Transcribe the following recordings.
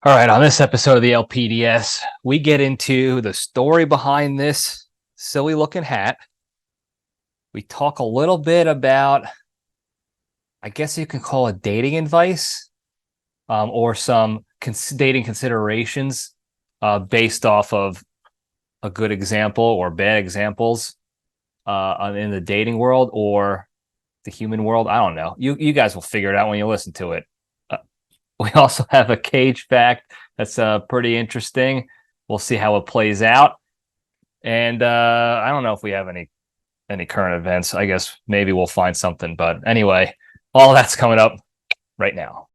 All right, on this episode of the LPDS, we get into the story behind this silly looking hat. We talk a little bit about, I guess you can call it dating advice, or some dating considerations based off of a good example or bad examples in the dating world or the human world. I don't know. You guys will figure it out when you listen to it. We also have a Cage fact that's pretty interesting. We'll see how it plays out. And I don't know if we have any current events. I guess maybe we'll find something. But anyway, all that's coming up right now.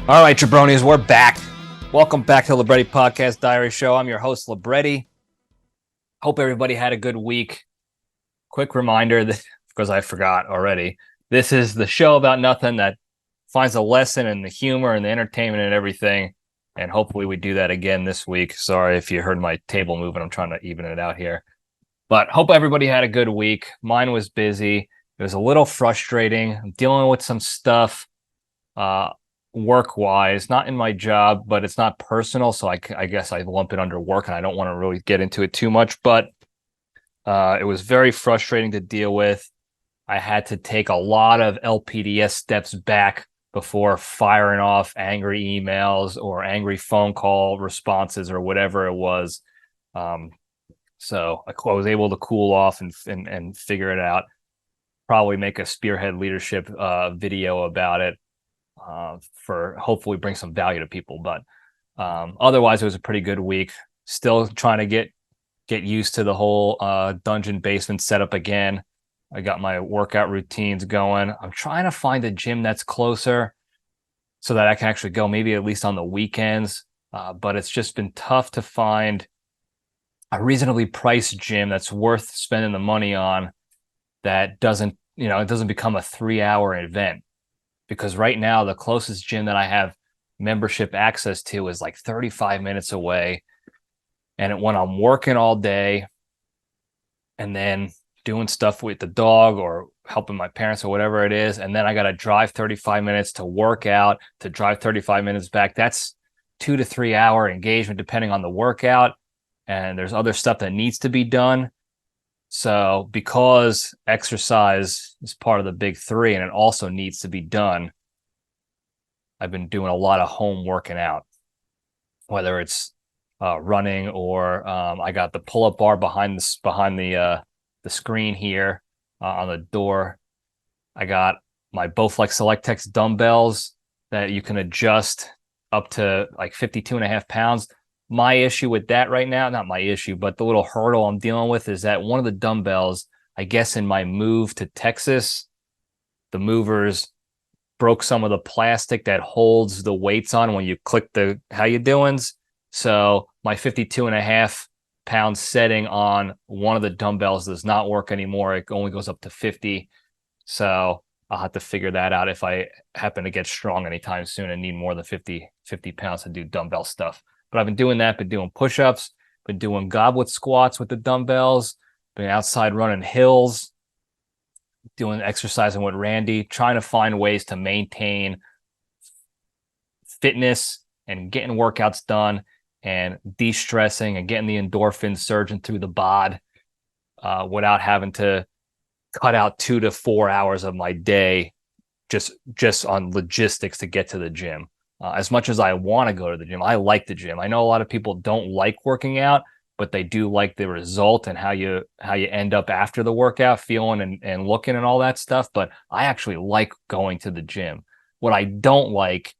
All right, jabronis, we're back. Welcome back to the Libretti Podcast Diary Show. I'm your host, Libretti. Hope everybody had a good week. Quick reminder, that, because I forgot already, this is the show about nothing that finds a lesson in the humor and the entertainment and everything. And hopefully we do that again this week. Sorry if you heard my table moving. I'm trying to even it out here. But hope everybody had a good week. Mine was busy. It was a little frustrating. I'm dealing with some stuff. Work-wise, not in my job, but it's not personal, so I guess I lump it under work, and I don't want to really get into it too much, but it was very frustrating to deal with. I had to take a lot of LPDS steps back before firing off angry emails or angry phone call responses or whatever it was. So I was able to cool off and figure it out. Probably make a spearhead leadership video about it. For hopefully bring some value to people, but otherwise it was a pretty good week. Still trying to get used to the whole dungeon basement setup again. I got my workout routines going. I'm trying to find a gym that's closer so that I can actually go maybe at least on the weekends, but it's just been tough to find a reasonably priced gym that's worth spending the money on that doesn't, it doesn't become a 3-hour event. Because right now, the closest gym that I have membership access to is like 35 minutes away. And when I'm working all day and then doing stuff with the dog or helping my parents or whatever it is, and then I got to drive 35 minutes to work out, to drive 35 minutes back, that's 2 to 3 hour engagement depending on the workout. And there's other stuff that needs to be done. So because exercise is part of the big three and it also needs to be done, I've been doing a lot of home working out, whether it's running or I got the pull-up bar behind the screen here on the door. I got my Bowflex Selectex dumbbells that you can adjust up to like 52.5 pounds. My issue with that right now, not my issue, but the little hurdle I'm dealing with is that one of the dumbbells, I guess in my move to Texas, the movers broke some of the plastic that holds the weights on when you click the how you doings. So my 52.5 pound setting on one of the dumbbells does not work anymore. It only goes up to 50. So I'll have to figure that out if I happen to get strong anytime soon and need more than 50 pounds to do dumbbell stuff. But I've been doing that, been doing push-ups, been doing goblet squats with the dumbbells, been outside running hills, doing exercising with Randy, trying to find ways to maintain fitness and getting workouts done and de-stressing and getting the endorphins surging through the bod without having to cut out 2 to 4 hours of my day just on logistics to get to the gym. As much as I want to go to the gym, I like the gym. I know a lot of people don't like working out, but they do like the result and how you end up after the workout, feeling and looking and all that stuff. But I actually like going to the gym. What I don't like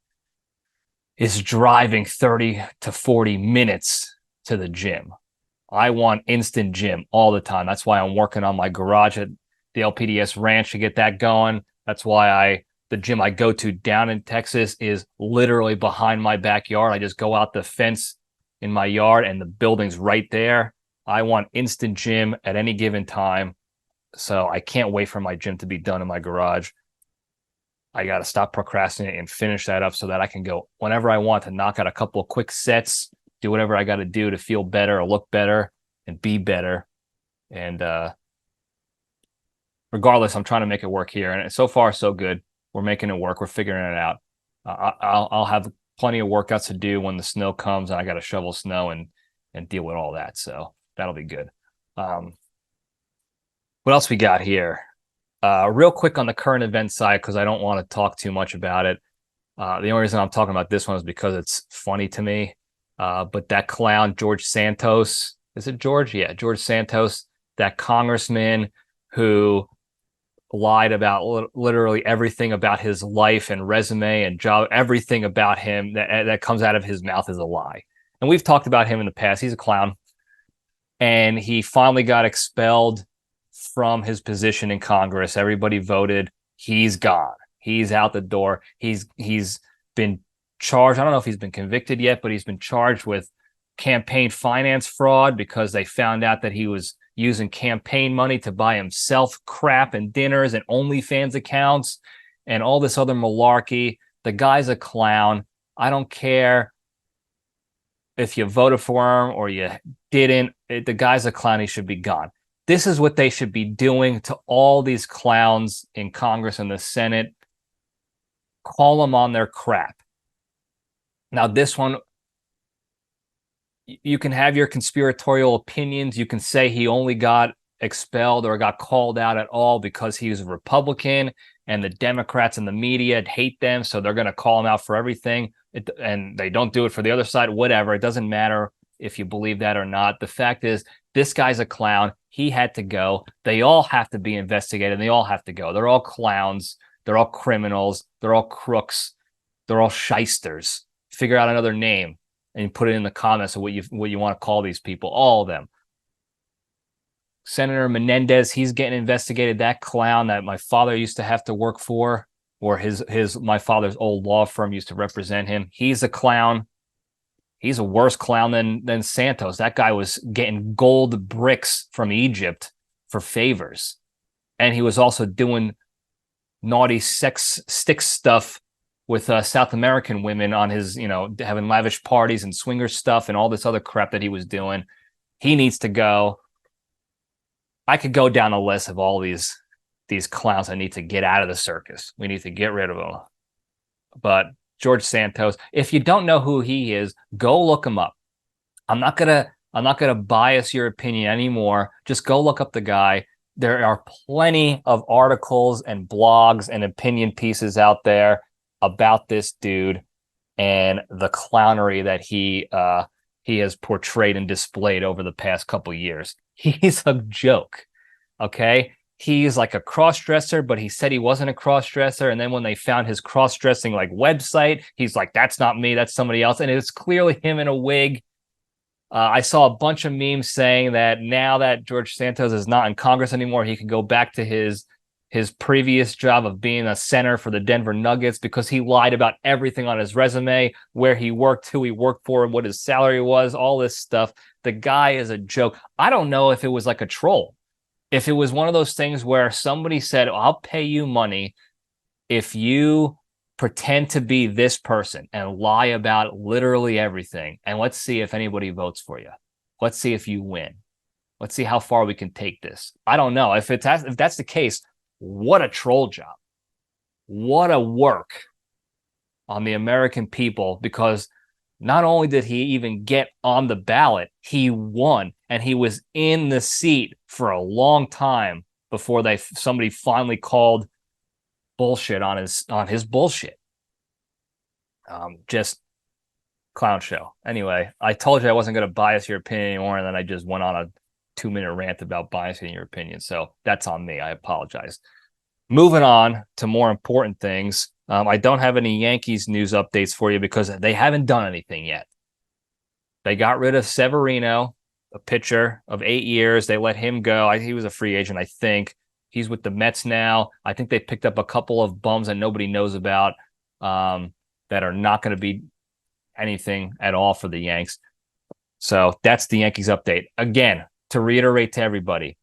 is driving 30 to 40 minutes to the gym. I want instant gym all the time. That's why I'm working on my garage at the LPDS ranch to get that going. That's why the gym I go to down in Texas is literally behind my backyard. I just go out the fence in my yard and the building's right there. I want instant gym at any given time. So I can't wait for my gym to be done in my garage. I got to stop procrastinating and finish that up so that I can go whenever I want to knock out a couple of quick sets, do whatever I got to do to feel better or look better and be better. And regardless, I'm trying to make it work here. And so far, so good. We're making it work. We're figuring it out. I'll have plenty of workouts to do when the snow comes and I got to shovel snow and deal with all that. So that'll be good. What else we got here? Real quick on the current event side, because I don't want to talk too much about it. The only reason I'm talking about this one is because it's funny to me. But that clown, George Santos, is it George? Yeah, George Santos, that congressman who lied about literally everything about his life and resume and job. Everything about him that comes out of his mouth is a lie. And we've talked about him in the past. He's a clown. And he finally got expelled from his position in Congress. Everybody voted. He's gone. He's out the door. He's been charged. I don't know if he's been convicted yet, but he's been charged with campaign finance fraud because they found out that he was using campaign money to buy himself crap and dinners and OnlyFans accounts and all this other malarkey. The guy's a clown. I don't care if you voted for him or you didn't. The guy's a clown. He should be gone. This is what they should be doing to all these clowns in Congress and the Senate. Call them on their crap. Now, this one, you can have your conspiratorial opinions. You can say he only got expelled or got called out at all because he was a Republican and the Democrats and the media hate them, so they're going to call him out for everything. And they don't do it for the other side, whatever. It doesn't matter if you believe that or not. The fact is, this guy's a clown. He had to go. They all have to be investigated. They all have to go. They're all clowns. They're all criminals. They're all crooks. They're all shysters. Figure out another name and put it in the comments of what you want to call these people. All of them. Senator Menendez, he's getting investigated. That clown that my father used to have to work for, or my father's old law firm used to represent him. He's a clown. He's a worse clown than Santos. That guy was getting gold bricks from Egypt for favors. And he was also doing naughty sex stick stuff with South American women on his, having lavish parties and swinger stuff and all this other crap that he was doing. He needs to go. I could go down a list of all these clowns that need to get out of the circus. We need to get rid of them. But George Santos, if you don't know who he is, go look him up. I'm not gonna bias your opinion anymore. Just go look up the guy. There are plenty of articles and blogs and opinion pieces out there about this dude and the clownery that he has portrayed and displayed over the past couple of years. He's a joke. Okay. He's like a cross-dresser, but he said he wasn't a cross-dresser. And then when they found his cross-dressing website, he's like, that's not me, that's somebody else. And it's clearly him in a wig. I saw a bunch of memes saying that now that George Santos is not in Congress anymore, he can go back to his previous job of being a center for the Denver Nuggets because he lied about everything on his resume, where he worked, who he worked for, what his salary was, all this stuff. The guy is a joke. I don't know if it was like a troll. If it was one of those things where somebody said, I'll pay you money if you pretend to be this person and lie about literally everything. And let's see if anybody votes for you. Let's see if you win. Let's see how far we can take this. I don't know. If that's the case, what a troll job. What a work on the American people, because not only did he even get on the ballot, he won, and he was in the seat for a long time before somebody finally called bullshit on his bullshit. Just clown show. Anyway, I told you I wasn't going to bias your opinion anymore, and then I just went on a 2-minute rant about biasing your opinion. So that's on me. I apologize. Moving on to more important things. I don't have any Yankees news updates for you because they haven't done anything yet. They got rid of Severino, a pitcher of 8 years. They let him go. He was a free agent, I think. He's with the Mets now. I think they picked up a couple of bums that nobody knows about that are not going to be anything at all for the Yanks. So that's the Yankees update. Again, to reiterate to everybody,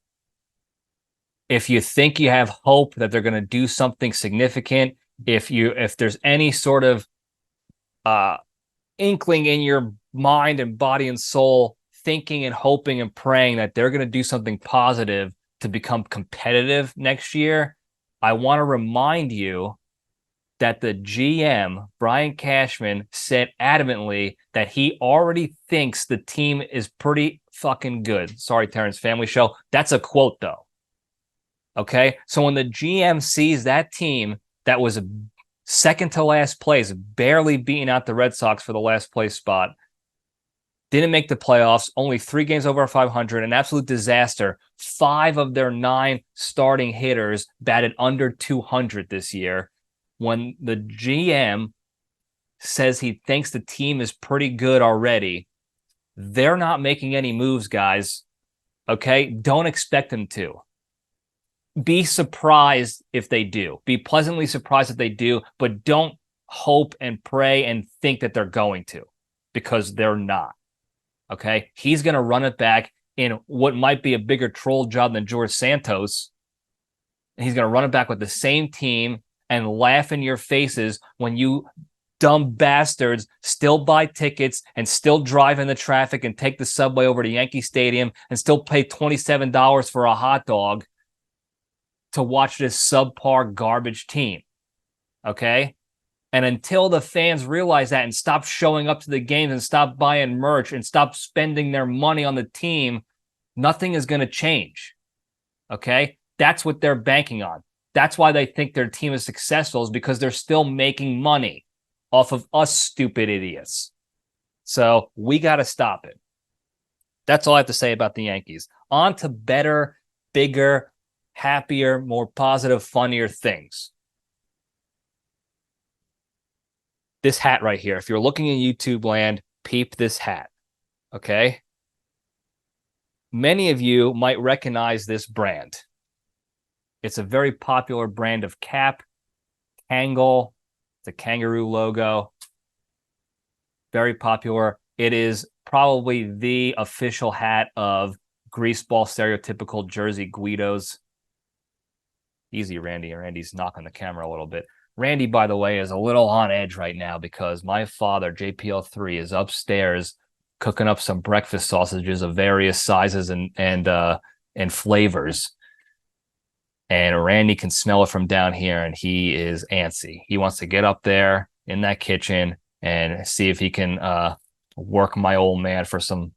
if you think you have hope that they're going to do something significant, if there's any sort of inkling in your mind and body and soul, thinking and hoping and praying that they're going to do something positive to become competitive next year, I want to remind you that the GM, Brian Cashman, said adamantly that he already thinks the team is pretty fucking good. Sorry, Terrence, family show. That's a quote, though. Okay? So when the GM sees that team that was second to last place, barely beating out the Red Sox for the last place spot, didn't make the playoffs, only 3 games over 500, an absolute disaster. 5 of their 9 starting hitters batted under 200 this year. When the GM says he thinks the team is pretty good already, they're not making any moves, guys. Okay? Don't expect them to. Be surprised if they do. Be pleasantly surprised if they do, but don't hope and pray and think that they're going to, because they're not. Okay? He's going to run it back in what might be a bigger troll job than George Santos. And he's going to run it back with the same team and laugh in your faces when you dumb bastards still buy tickets and still drive in the traffic and take the subway over to Yankee Stadium and still pay $27 for a hot dog to watch this subpar garbage team. Okay? And until the fans realize that and stop showing up to the games and stop buying merch and stop spending their money on the team, nothing is going to change. Okay? That's what they're banking on. That's why they think their team is successful, is because they're still making money off of us stupid idiots. So we got to stop it. That's all I have to say about the Yankees. On to better, bigger, happier, more positive, funnier things. This hat right here. If you're looking in YouTube land, peep this hat. Okay? Many of you might recognize this brand. It's a very popular brand of cap. Kangol. It's a kangaroo logo. Very popular. It is probably the official hat of greaseball stereotypical Jersey Guidos. Easy, Randy. Randy's knocking the camera a little bit. Randy, by the way, is a little on edge right now because my father, JPL III, is upstairs cooking up some breakfast sausages of various sizes and flavors. And Randy can smell it from down here, and he is antsy. He wants to get up there in that kitchen and see if he can work my old man for some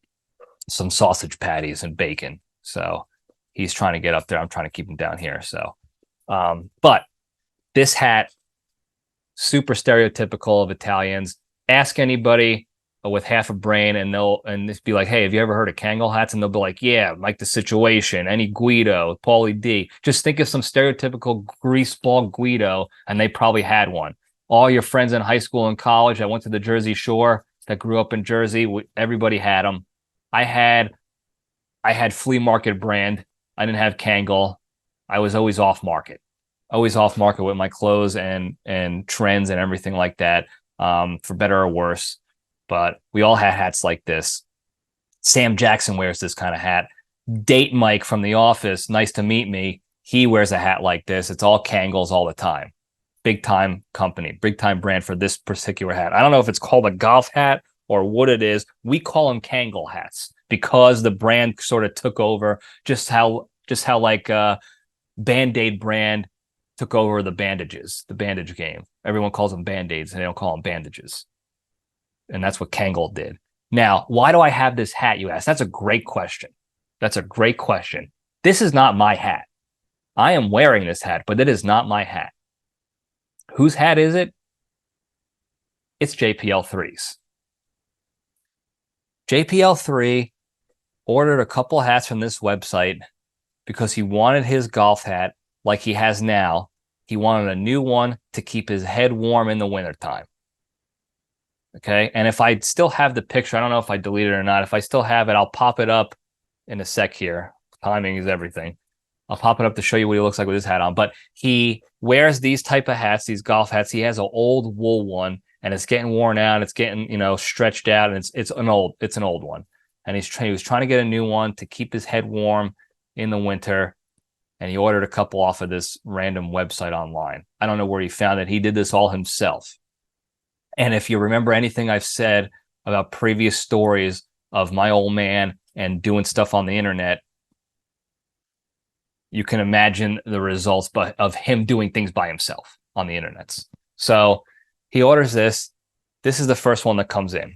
sausage patties and bacon. So he's trying to get up there. I'm trying to keep him down here. So, but this hat, super stereotypical of Italians. Ask anybody with half a brain, and they'll just be like, "Hey, have you ever heard of Kangol hats?" And they'll be like, "Yeah, like the Situation, any Guido, Paulie D." Just think of some stereotypical greaseball Guido, and they probably had one. All your friends in high school and college that went to the Jersey Shore, that grew up in Jersey, everybody had them. I had flea market brand. I didn't have Kangol. I was always off market with my clothes and trends and everything like that, for better or worse. But we all had hats like this. Sam Jackson wears this kind of hat. Date Mike from The Office, nice to meet me. He wears a hat like this. It's all Kangols all the time. Big time company, big time brand for this particular hat. I don't know if it's called a golf hat or what it is. We call them Kangol hats because the brand sort of took over, just how like Band-Aid brand took over the bandages, the bandage game. Everyone calls them Band-Aids and they don't call them bandages. And that's what Kangol did. Now, why do I have this hat, you ask? That's a great question. This is not my hat. I am wearing this hat, but it is not my hat. Whose hat is it? It's JPL III's. JPL III ordered a couple hats from this website because he wanted his golf hat like he has now. He wanted a new one to keep his head warm in the wintertime. Okay, and if I still have the picture, I don't know if I deleted it or not. If I still have it, I'll pop it up in a sec here. Timing is everything. I'll pop it up to show you what he looks like with his hat on. But he wears these type of hats, these golf hats. He has an old wool one, and it's getting worn out. It's getting, stretched out, and it's an old one. and he was trying to get a new one to keep his head warm in the winter. And he ordered a couple off of this random website online. I don't know where he found it. He did this all himself. And if you remember anything I've said about previous stories of my old man and doing stuff on the internet, you can imagine the results of him doing things by himself on the internet. So he orders this. This is the first one that comes in.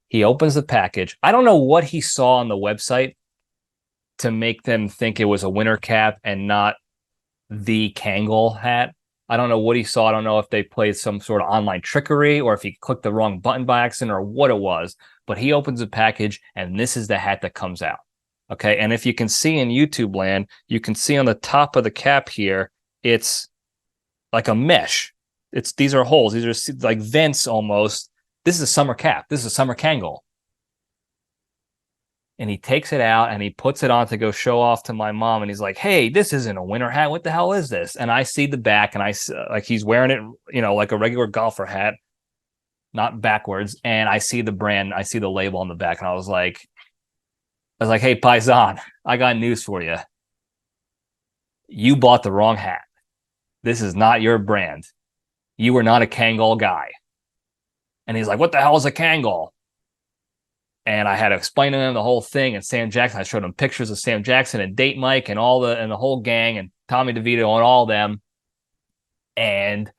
He opens the package. I don't know what he saw on the website to make them think it was a winter cap and not the Kangol hat. I don't know what he saw. I don't know if they played some sort of online trickery or if he clicked the wrong button by accident or what it was. But he opens the package and this is the hat that comes out. Okay. And if you can see in YouTube land, you can see on the top of the cap here, it's like a mesh. These are holes. These are like vents almost. This is a summer cap. This is a summer Kangol. And he takes it out and he puts it on to go show off to my mom. And he's like, hey, this isn't a winter hat. What the hell is this? And I see the back and like he's wearing it, like a regular golfer hat, not backwards. And I see the brand, I see the label on the back. And I was like, hey, Paisan, I got news for you. You bought the wrong hat. This is not your brand. You were not a Kangol guy. And he's like, what the hell is a Kangol? And I had to explain to him the whole thing. And Sam Jackson, I showed him pictures of Sam Jackson and Date Mike and the whole gang and Tommy DeVito and all of them. And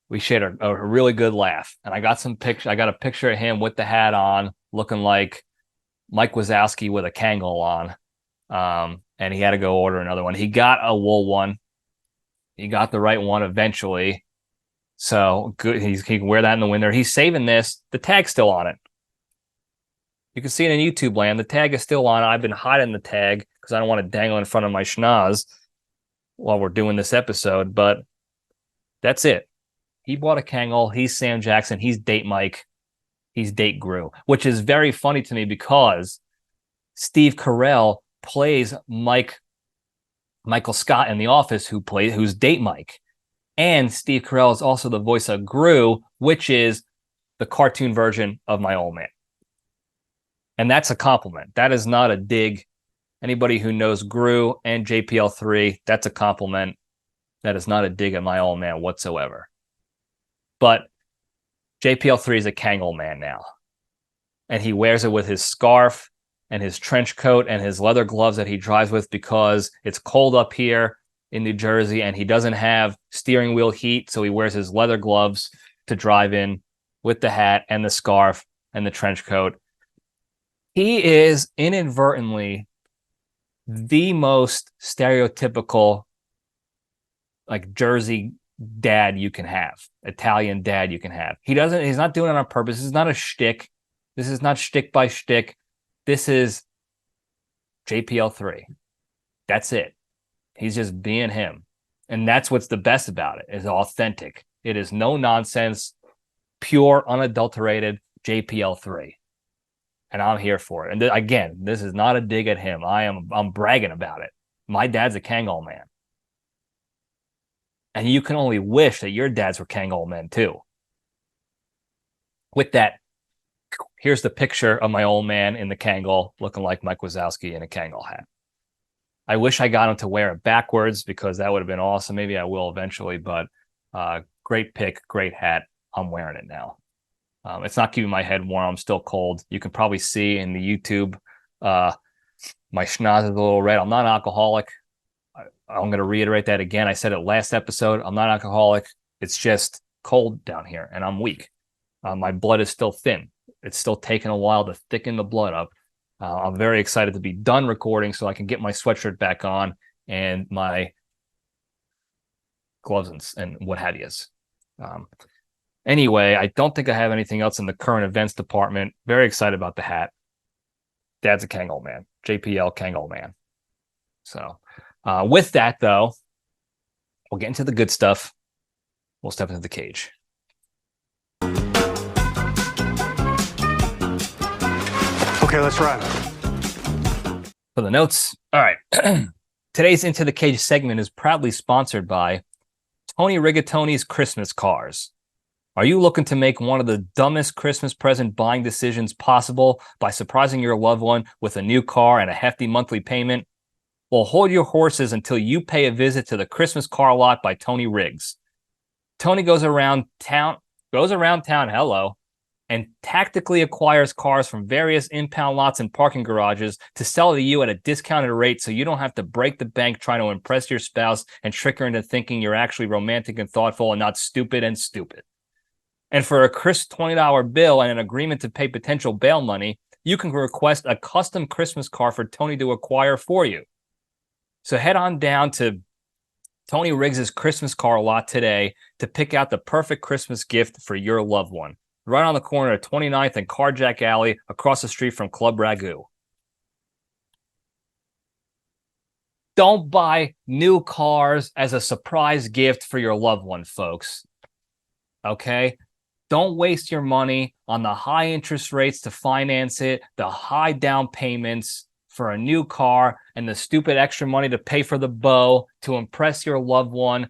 we shared a really good laugh. And I got I got a picture of him with the hat on, looking like Mike Wazowski with a Kangol on. And he had to go order another one. He got a wool one. He got the right one eventually. So good. He can wear that in the winter. He's saving this. The tag's still on it. You can see it in YouTube land. The tag is still on. I've been hiding the tag because I don't want to dangle in front of my schnoz while we're doing this episode. But that's it. He bought a Kangol. He's Sam Jackson. He's Date Mike. He's Date Gru, which is very funny to me because Steve Carell plays Michael Scott in The Office, who's Date Mike. And Steve Carell is also the voice of Gru, which is the cartoon version of my old man. And that's a compliment. That is not a dig. Anybody who knows Gru and JPL III, that's a compliment. That is not a dig at my old man whatsoever. But JPL III is a Kangol man now. And he wears it with his scarf and his trench coat and his leather gloves that he drives with because it's cold up here in New Jersey and he doesn't have steering wheel heat. So he wears his leather gloves to drive in with the hat and the scarf and the trench coat. He is inadvertently the most stereotypical, like Jersey dad you can have, Italian dad you can have. He's not doing it on purpose. This is not a shtick. This is not shtick by shtick. This is JPL III. That's it. He's just being him. And that's what's the best about it, is authentic. It is no nonsense, pure, unadulterated JPL III. And I'm here for it. And again, this is not a dig at him. I'm bragging about it. My dad's a Kangol man. And you can only wish that your dads were Kangol men too. With that, here's the picture of my old man in the Kangol looking like Mike Wazowski in a Kangol hat. I wish I got him to wear it backwards because that would have been awesome. Maybe I will eventually, but great pick, great hat. I'm wearing it now. It's not keeping my head warm. I'm still cold. You can probably see in the YouTube, my schnoz is a little red. I'm not an alcoholic. I'm going to reiterate that again. I said it last episode. I'm not alcoholic. It's just cold down here and I'm weak. My blood is still thin. It's still taking a while to thicken the blood up. I'm very excited to be done recording so I can get my sweatshirt back on and my gloves and what have yous. Anyway, I don't think I have anything else in the current events department. Very excited about the hat. Dad's a Kangol man. JPL Kangol man. So with that, though, we'll get into the good stuff. We'll step into the cage. Okay, let's run. For the notes. All right. Today's Into the Cage segment is proudly sponsored by Tony Rigatoni's Christmas Cars. Are you looking to make one of the dumbest Christmas present buying decisions possible by surprising your loved one with a new car and a hefty monthly payment? Well, hold your horses until you pay a visit to the Christmas car lot by Tony Riggs. Tony goes around town, hello, and tactically acquires cars from various impound lots and parking garages to sell to you at a discounted rate so you don't have to break the bank trying to impress your spouse and trick her into thinking you're actually romantic and thoughtful and not stupid and stupid. And for a crisp $20 bill and an agreement to pay potential bail money, you can request a custom Christmas car for Tony to acquire for you. So head on down to Tony Riggs' Christmas car lot today to pick out the perfect Christmas gift for your loved one. Right on the corner of 29th and Carjack Alley across the street from Club Ragu. Don't buy new cars as a surprise gift for your loved one, folks. Okay? Don't waste your money on the high interest rates to finance it, the high down payments for a new car, and the stupid extra money to pay for the bow to impress your loved one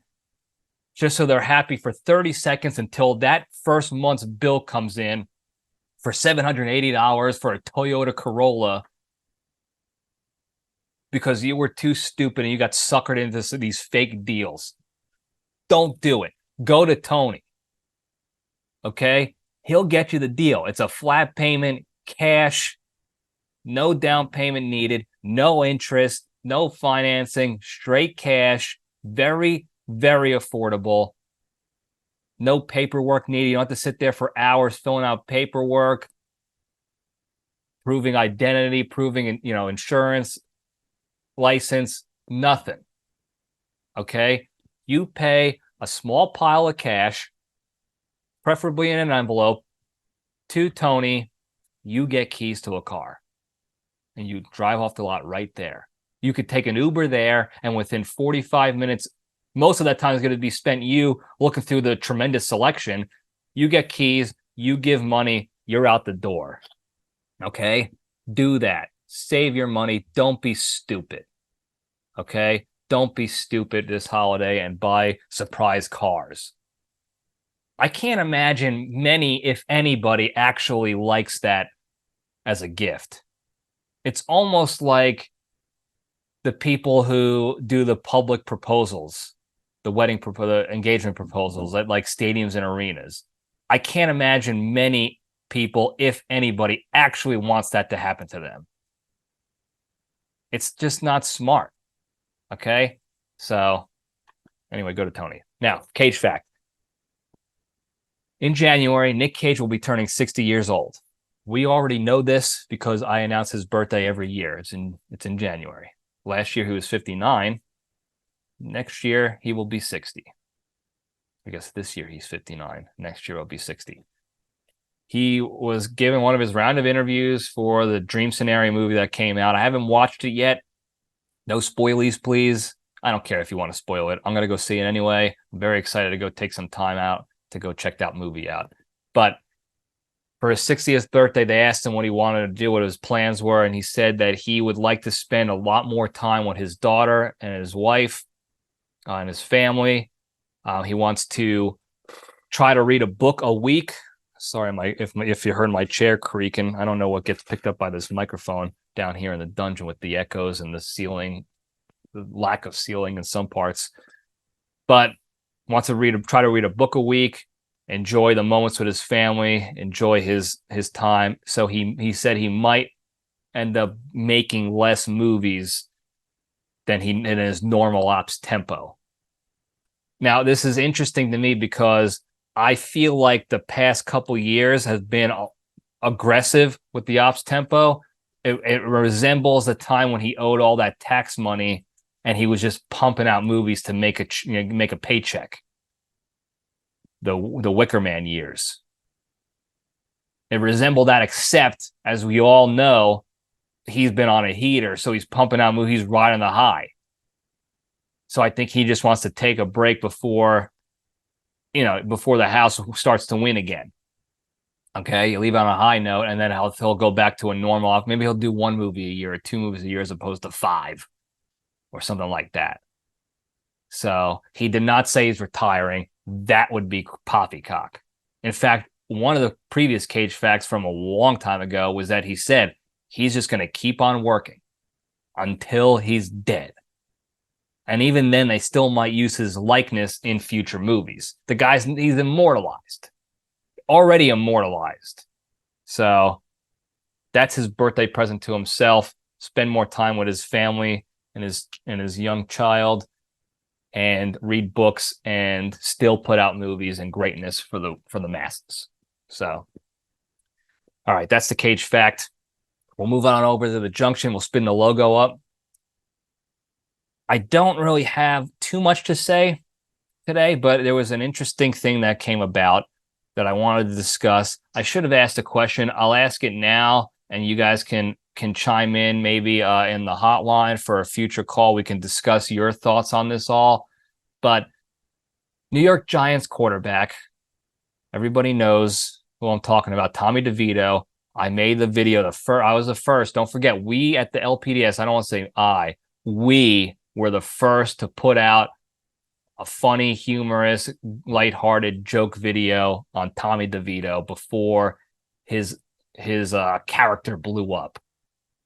just so they're happy for 30 seconds until that first month's bill comes in for $780 for a Toyota Corolla because you were too stupid and you got suckered into these fake deals. Don't do it. Go to Tony. Okay? He'll get you the deal. It's a flat payment, cash, no down payment needed, no interest, no financing, straight cash, very, very affordable. No paperwork needed. You don't have to sit there for hours filling out paperwork, proving identity, proving, insurance, license, nothing. Okay? You pay a small pile of cash, preferably in an envelope, to Tony. You get keys to a car. And you drive off the lot right there. You could take an Uber there, and within 45 minutes, most of that time is going to be spent you looking through the tremendous selection. You get keys, you give money, you're out the door. Okay? Do that. Save your money. Don't be stupid. Okay? Don't be stupid this holiday and buy surprise cars. I can't imagine many, if anybody, actually likes that as a gift. It's almost like the people who do the public proposals, the engagement proposals at like stadiums and arenas. I can't imagine many people, if anybody, actually wants that to happen to them. It's just not smart. Okay? So, anyway, go to Tony. Now, Cage fact. In January, Nic Cage will be turning 60 years old. We already know this because I announce his birthday every year. It's in January. Last year he was 59. Next year he will be 60. I guess this year he's 59. Next year he'll be 60. He was given one of his round of interviews for the Dream Scenario movie that came out. I haven't watched it yet. No spoilies, please. I don't care if you want to spoil it. I'm going to go see it anyway. I'm very excited to go take some time out to go check that movie out. But for his 60th birthday, they asked him what he wanted to do, what his plans were, and he said that he would like to spend a lot more time with his daughter and his wife and his family. He wants to try to read a book a week. Sorry, if you heard my chair creaking, I don't know what gets picked up by this microphone down here in the dungeon with the echoes and the ceiling, the lack of ceiling in some parts. But wants to try to read a book a week. Enjoy the moments with his family, enjoy his time. So he said he might end up making less movies than in his normal ops tempo. Now, this is interesting to me because I feel like the past couple years has been aggressive with the ops tempo. It resembles the time when he owed all that tax money and he was just pumping out movies to make a paycheck. The Wicker Man years. It resembled that, except, as we all know, he's been on a heater, so he's pumping out movies riding the high. So I think he just wants to take a break before the house starts to win again. Okay, you leave on a high note, and then he'll go back to a normal. Maybe he'll do one movie a year or two movies a year as opposed to 5 or something like that. So he did not say he's retiring. That would be poppycock. In fact, one of the previous Cage facts from a long time ago was that he said he's just going to keep on working until he's dead. And even then, they still might use his likeness in future movies. He's immortalized, already immortalized. So that's his birthday present to himself. Spend more time with his family and his young child, and read books, and still put out movies and greatness for the masses. So, all right, that's the Cage fact. We'll move on over to the junction. We'll spin the logo up. I don't really have too much to say today, but there was an interesting thing that came about that I wanted to discuss. I should have asked a question. I'll ask it now, and you guys can chime in maybe in the hotline for a future call. We can discuss your thoughts on this all. But New York Giants quarterback, everybody knows who I'm talking about, Tommy DeVito. I made the video. I was the first. Don't forget, we at the LPDS, I don't want to say we were the first to put out a funny, humorous, lighthearted joke video on Tommy DeVito before his character blew up.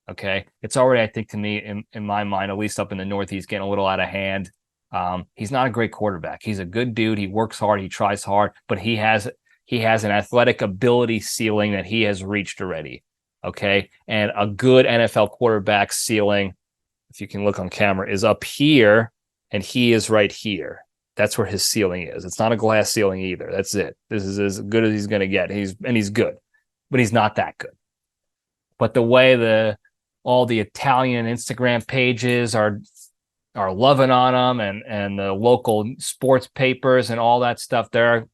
Okay, it's already, I think, to me, in my mind, at least up in the Northeast, getting a little out of hand. He's not a great quarterback. He's a good dude. He works hard. He tries hard, but he has an athletic ability ceiling that he has reached already. Okay, and a good NFL quarterback ceiling, if you can look on camera, is up here, and he is right here. That's where his ceiling is. It's not a glass ceiling either. That's it. This is as good as he's going to get. He's good, but he's not that good. But the way all the Italian Instagram pages are loving on him, and the local sports papers and all that stuff, they're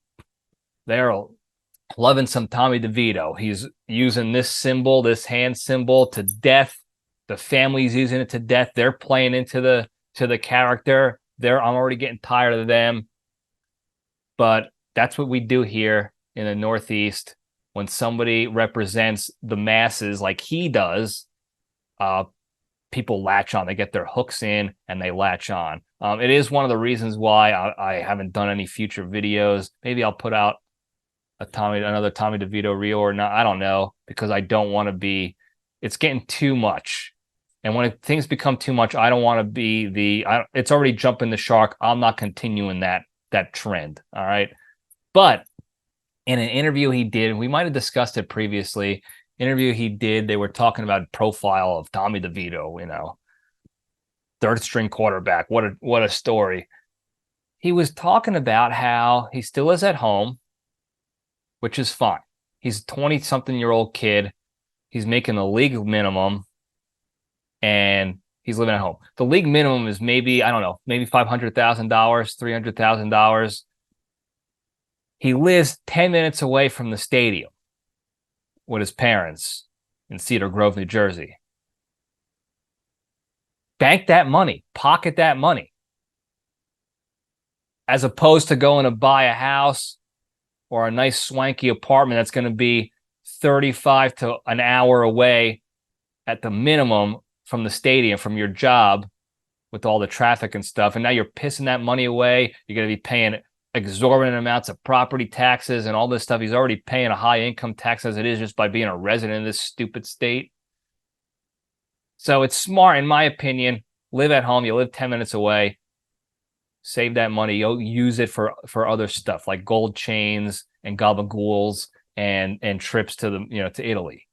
loving some Tommy DeVito. He's using this symbol, this hand symbol, to death. The family's using it to death. They're playing into the character. I'm already getting tired of them. But that's what we do here in the Northeast. When somebody represents the masses like he does, people latch on. They get their hooks in and they latch on. It is one of the reasons why I haven't done any future videos. Maybe I'll put out another Tommy DeVito reel or not. I don't know, because I don't want to be. It's getting too much, and when things become too much, I don't want to be it's already jumping the shark. I'm not continuing that trend. All right, but in an interview he did, and we might have discussed it previously. Interview he did, they were talking about profile of Tommy DeVito, third string quarterback. What a story. He was talking about how he still is at home, which is fine. He's a 20-something-year-old kid. He's making the league minimum, and he's living at home. The league minimum is maybe, I don't know, maybe $500,000, $300,000. He lives 10 minutes away from the stadium with his parents in Cedar Grove, New Jersey. Bank that money, pocket that money, as opposed to going to buy a house or a nice swanky apartment that's going to be 35 to an hour away at the minimum from the stadium, from your job, with all the traffic and stuff. And now you're pissing that money away. You're going to be paying exorbitant amounts of property taxes and all this stuff. He's already paying a high income tax as it is, just by being a resident in this stupid state. So it's smart, in my opinion. Live at home. You live 10 minutes away. Save that money. You'll use it for other stuff like gold chains and gabagools and trips to to Italy.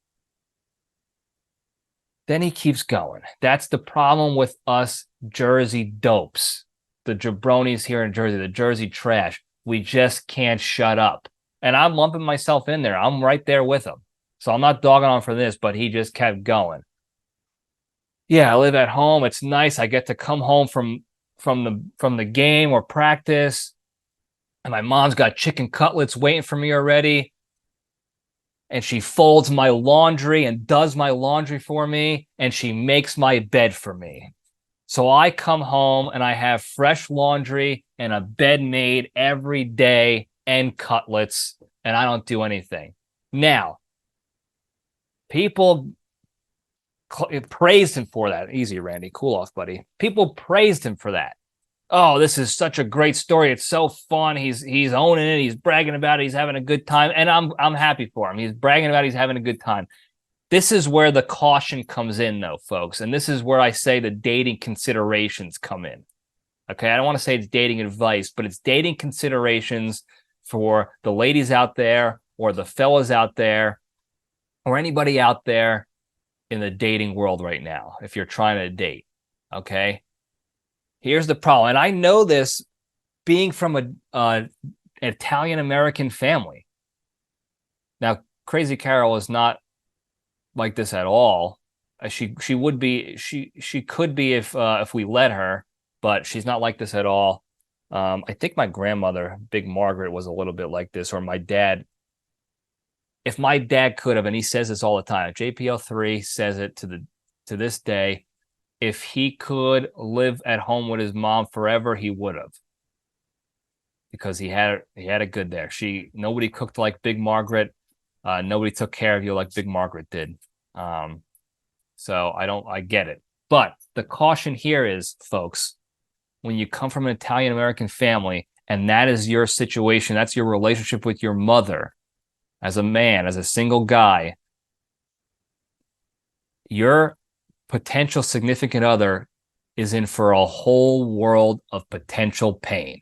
Then he keeps going. That's the problem with us Jersey dopes, the jabronis here in Jersey, the Jersey trash. We just can't shut up. And I'm lumping myself in there. I'm right there with him. So I'm not dogging on for this, but he just kept going. Yeah, I live at home. It's nice. I get to come home from the game or practice, and my mom's got chicken cutlets waiting for me already. And she folds my laundry and does my laundry for me, and she makes my bed for me. So I come home and I have fresh laundry and a bed made every day and cutlets, and I don't do anything. Now, people praised him for that. Easy, Randy. Cool off, buddy. People praised him for that. oh, this is such a great story. It's so fun. He's owning it. He's bragging about it. He's having a good time. And I'm happy for him. He's bragging about it. He's having a good time. This is where the caution comes in, though, folks. And this is where I say the dating considerations come in. Okay, I don't want to say it's dating advice, but it's dating considerations for the ladies out there or the fellas out there or anybody out there in the dating world right now, if you're trying to date. Okay, here's the problem. And I know this being from an Italian-American family. Now, Crazy Carol is not like this at all. She would be, she could be if we let her, but she's not like this at all. I think my grandmother, Big Margaret, was a little bit like this, or my dad. If my dad could have, and he says this all the time, JPL III says it to this day, if he could live at home with his mom forever, he would have, because he had it good there. Nobody cooked like Big Margaret. Nobody took care of you like Big Margaret did. So I get it. But the caution here is, folks, when you come from an Italian-American family and that is your situation, that's your relationship with your mother as a man, as a single guy, your potential significant other is in for a whole world of potential pain.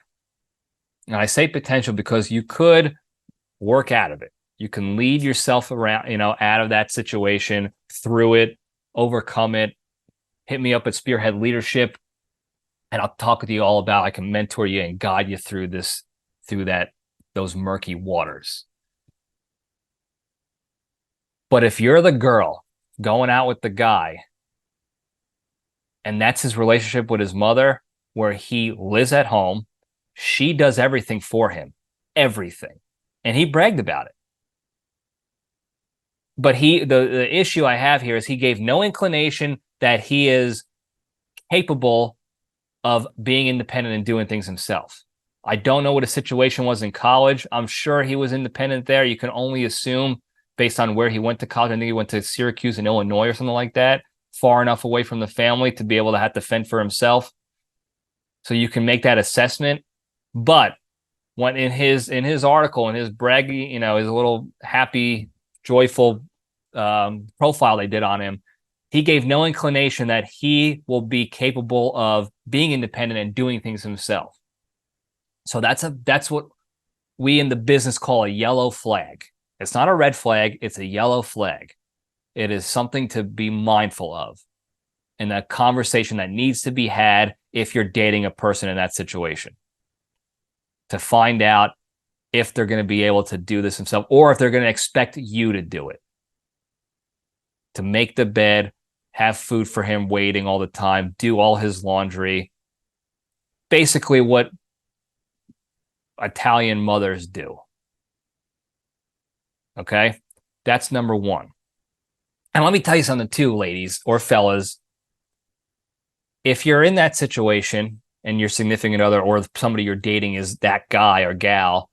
And I say potential because you could work out of it. You can lead yourself around, out of that situation, through it, overcome it. Hit me up at Spearhead Leadership, and I'll talk with you all about. I can mentor you and guide you through those murky waters. But if you're the girl going out with the guy, and that's his relationship with his mother, where he lives at home, she does everything for him, everything, and he bragged about it. But the issue I have here is he gave no inclination that he is capable of being independent and doing things himself. I don't know what his situation was in college. I'm sure he was independent there. You can only assume based on where he went to college. I think he went to Syracuse in Illinois or something like that, far enough away from the family to be able to have to fend for himself. So you can make that assessment. But when in his article, in his braggy, his little happy, joyful profile they did on him, he gave no inclination that he will be capable of being independent and doing things himself. So that's what we in the business call a yellow flag. It's not a red flag, it's a yellow flag. It is something to be mindful of, and a conversation that needs to be had if you're dating a person in that situation, to find out if they're going to be able to do this themselves, or if they're going to expect you to do it, to make the bed, have food for him waiting all the time, do all his laundry. Basically what Italian mothers do. Okay? That's number one. And let me tell you something too, ladies or fellas. If you're in that situation and your significant other or somebody you're dating is that guy or gal,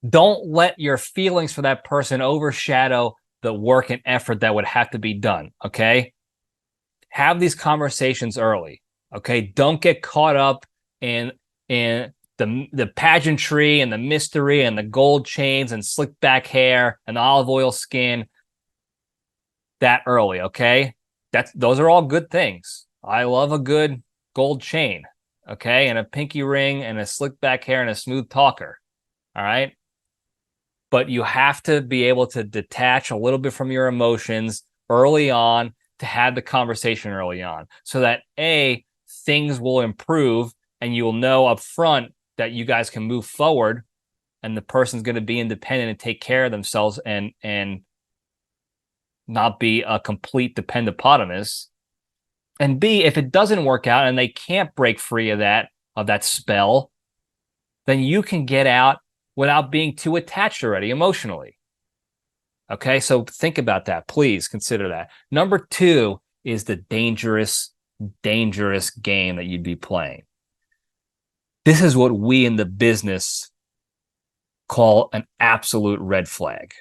don't let your feelings for that person overshadow the work and effort that would have to be done, okay? Have these conversations early, okay? Don't get caught up in the pageantry and the mystery and the gold chains and slick back hair and the olive oil skin that early, okay? Those are all good things. I love a good gold chain, okay? And a pinky ring and a slick back hair and a smooth talker, all right? But you have to be able to detach a little bit from your emotions early on, to have the conversation early on, so that things will improve and you will know up front that you guys can move forward and the person's going to be independent and take care of themselves and not be a complete dependopotamus. And B, if it doesn't work out and they can't break free of that spell, then you can get out without being too attached already emotionally. Okay, so think about that. Please consider that. Number two is the dangerous game that you'd be playing. This is what we in the business call an absolute red flag.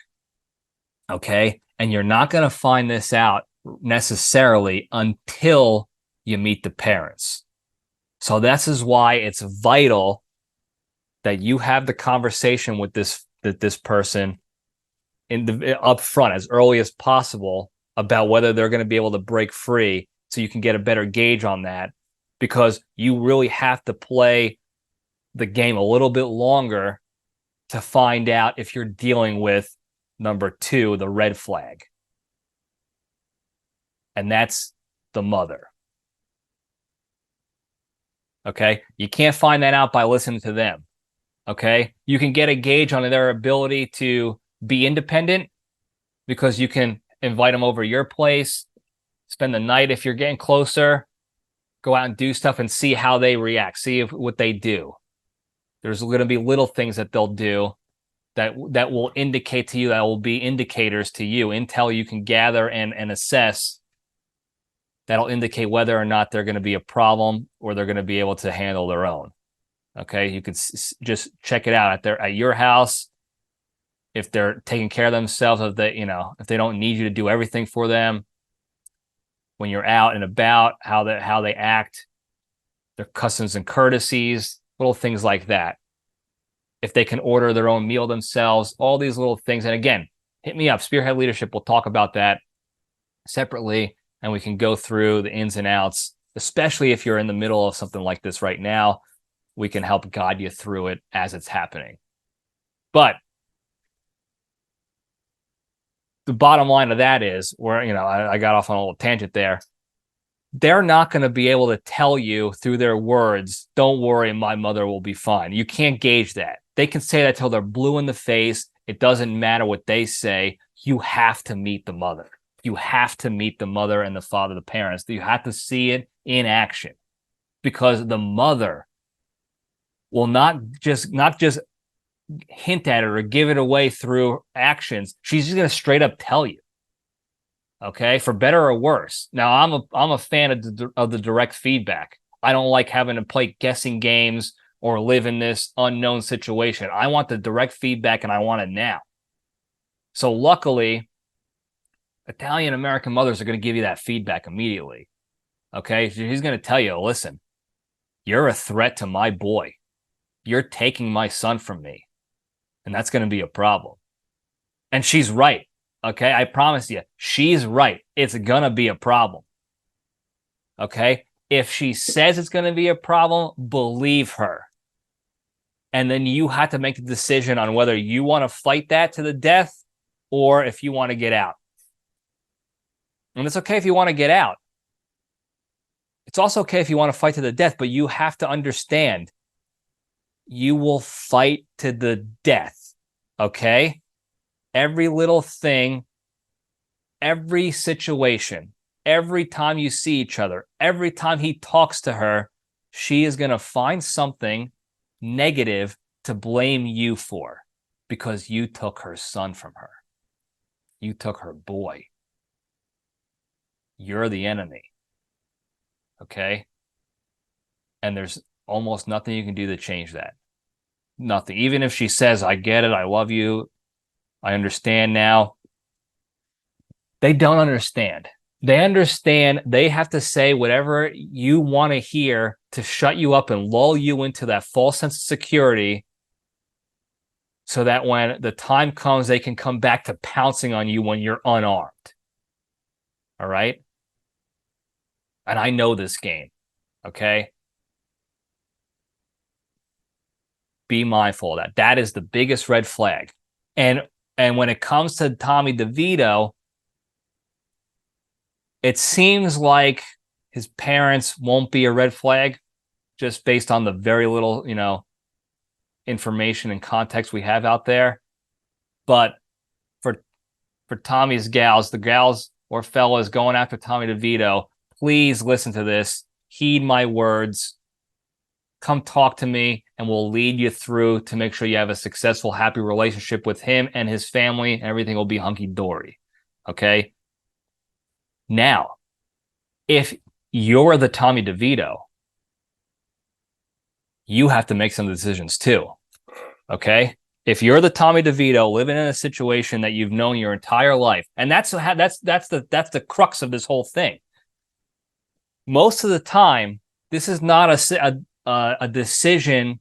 Okay, and you're not going to find this out necessarily until you meet the parents. So this is why it's vital that you have the conversation with this person up front as early as possible about whether they're going to be able to break free, so you can get a better gauge on that, because you really have to play the game a little bit longer to find out if you're dealing with number 2, the red flag. And that's the mother. Okay? You can't find that out by listening to them. Okay? You can get a gauge on their ability to be independent because you can invite them over your place, spend the night if you're getting closer, go out and do stuff and see how they react, see what they do. There's going to be little things that they'll do that will indicate to you, that will be indicators to you, intel you can gather and assess, that'll indicate whether or not they're going to be a problem or they're going to be able to handle their own. Okay, you could just check it out at your house. If they're taking care of themselves, if they don't need you to do everything for them, when you're out and about, how they act, their customs and courtesies, little things like that. If they can order their own meal themselves, all these little things. And again, hit me up, Spearhead Leadership. We'll talk about that separately, and we can go through the ins and outs, especially if you're in the middle of something like this right now. We can help guide you through it as it's happening. But the bottom line of that is, I got off on a little tangent there. They're not going to be able to tell you through their words, don't worry, my mother will be fine. You can't gauge that. They can say that till they're blue in the face. It doesn't matter what they say. You have to meet the mother. You have to meet the mother and the father, the parents. You have to see it in action, because the mother will not just hint at it or give it away through actions. She's just going to straight up tell you. Okay, for better or worse. Now, I'm a fan of the direct feedback. I don't like having to play guessing games or live in this unknown situation. I want the direct feedback, and I want it now. So luckily, Italian American mothers are going to give you that feedback immediately. Okay, she's going to tell you, listen, you're a threat to my boy. You're taking my son from me. And that's going to be a problem. And she's right. Okay, I promise you, she's right. It's going to be a problem. Okay, if she says it's going to be a problem, believe her. And then you have to make the decision on whether you want to fight that to the death or if you want to get out. And it's okay if you want to get out. It's also okay if you want to fight to the death, but you have to understand, you will fight to the death. Okay? Every little thing, every situation, every time you see each other, every time he talks to her, she is going to find something negative to blame you for, because you took her son from her. You took her boy. You're the enemy. Okay? And there's almost nothing you can do to change that. Nothing. Even if she says, I get it, I love you, I understand now. They don't understand. They understand they have to say whatever you want to hear to shut you up and lull you into that false sense of security, so that when the time comes, they can come back to pouncing on you when you're unarmed. All right? And I know this game. Okay? Be mindful of that. That is the biggest red flag. And when it comes to Tommy Devito, it seems like his parents won't be a red flag, just based on the very little, information and context we have out there. But for Tommy's gals, the gals or fellas going after Tommy DeVito, please listen to this. Heed my words. Come talk to me, and we'll lead you through to make sure you have a successful, happy relationship with him and his family, and everything will be hunky-dory. Okay? Now, if you're the Tommy DeVito, you have to make some decisions too. Okay? If you're the Tommy DeVito living in a situation that you've known your entire life, and that's the crux of this whole thing. Most of the time, this is not a decision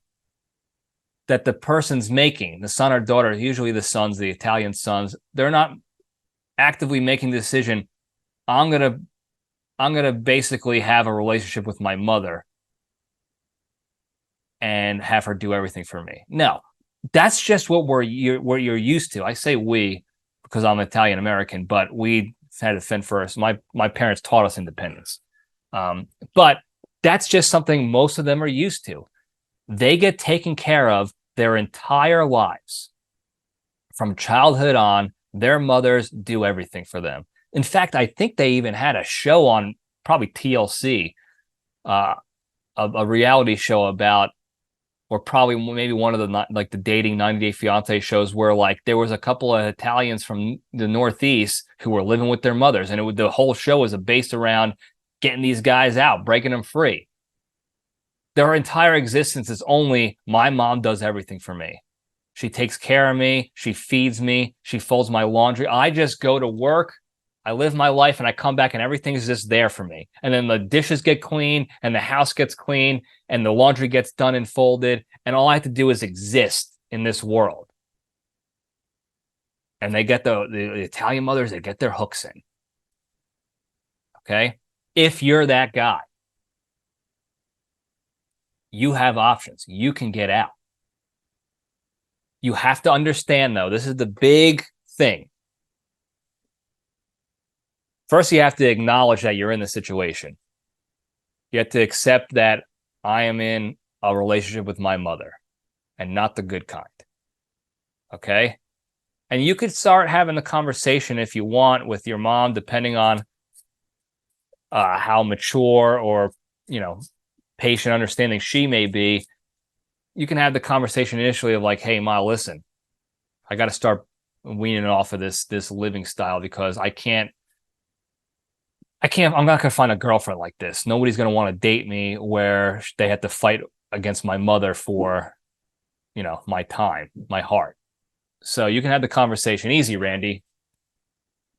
that the person's making, the son or daughter, usually the sons, the Italian sons. They're not actively making the decision. I'm gonna basically have a relationship with my mother and have her do everything for me. No. That's just what you're used to. I say we because I'm Italian American, but we had to fend for us. My parents taught us independence, but that's just something most of them are used to. They get taken care of their entire lives from childhood on. Their mothers do everything for them. In fact, I think they even had a show on probably TLC, a reality show about. Or probably maybe one of the the dating 90 Day Fiance shows where like there was a couple of Italians from the Northeast who were living with their mothers, and the whole show was based around getting these guys out, breaking them free. Their entire existence is only my mom does everything for me. She takes care of me, she feeds me, she folds my laundry. I just go to work, I live my life, and I come back and everything is just there for me. And then the dishes get clean and the house gets clean and the laundry gets done and folded. And all I have to do is exist in this world. And they get the Italian mothers, they get their hooks in. Okay? If you're that guy, you have options. You can get out. You have to understand, though, this is the big thing. First, you have to acknowledge that you're in the situation. You have to accept that I am in a relationship with my mother and not the good kind. Okay? And you could start having the conversation if you want with your mom, depending on how mature or, patient, understanding she may be. You can have the conversation initially of like, hey, Ma, listen, I got to start weaning off of this living style because I'm not going to find a girlfriend like this. Nobody's going to want to date me where they have to fight against my mother for, my time, my heart. So you can have the conversation. Easy, Randy.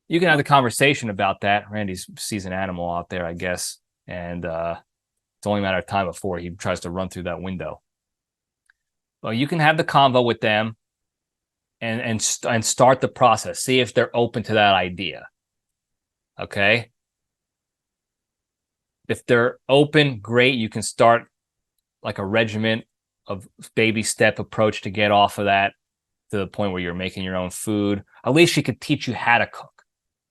You can have the conversation about that. Randy's a seasoned animal out there, I guess. And it's only a matter of time before he tries to run through that window. Well, you can have the convo with them and start the process. See if they're open to that idea. Okay? If they're open, great. You can start like a regimen of baby step approach to get off of that to the point where you're making your own food. At least she could teach you how to cook.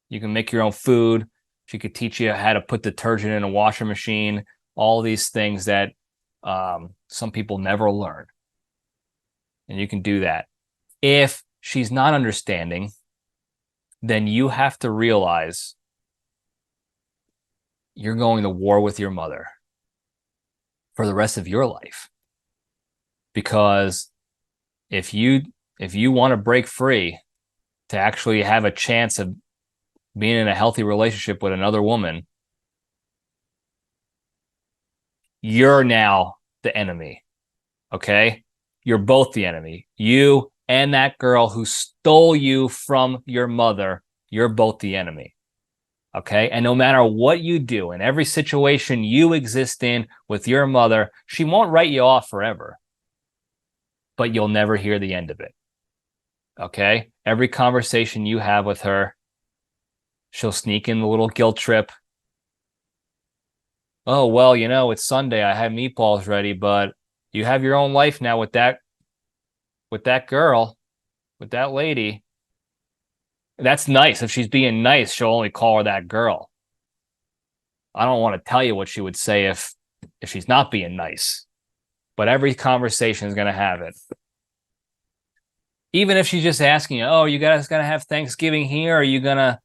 You can make your own food. She could teach you how to put detergent in a washer machine. All these things that some people never learn. And you can do that. If she's not understanding, then you have to realize you're going to war with your mother for the rest of your life. Because if you want to break free to actually have a chance of being in a healthy relationship with another woman, you're now the enemy. Okay? You're both the enemy. You and that girl who stole you from your mother, you're both the enemy. Okay? And no matter what you do, in every situation you exist in with your mother, she won't write you off forever. But you'll never hear the end of it. Okay? Every conversation you have with her, she'll sneak in the little guilt trip. Oh, well, it's Sunday. I had meatballs ready, but you have your own life now with that girl, with that lady. That's nice. If she's being nice, she'll only call her that girl. I don't want to tell you what she would say if she's not being nice. But every conversation is going to have it. Even if she's just asking you, oh, you guys going to have Thanksgiving here? Or are you going to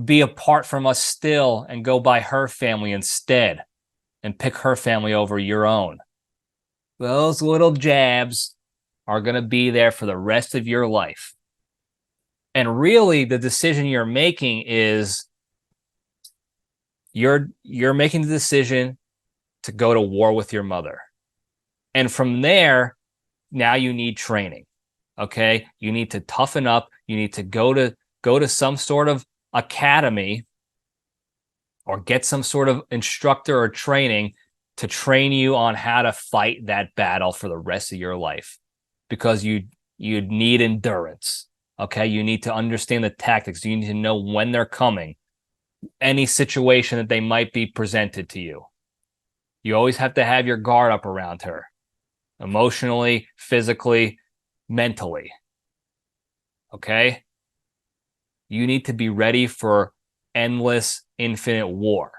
be apart from us still and go by her family instead and pick her family over your own? Those little jabs are going to be there for the rest of your life. And really, the decision you're making is you're making the decision to go to war with your mother. And from there, now you need training. Okay, you need to toughen up. You need to go to some sort of academy or get some sort of instructor or training to train you on how to fight that battle for the rest of your life, because you need endurance. Okay, you need to understand the tactics. You need to know when they're coming, any situation that they might be presented to you. You always have to have your guard up around her, emotionally, physically, mentally. Okay? You need to be ready for endless, infinite war,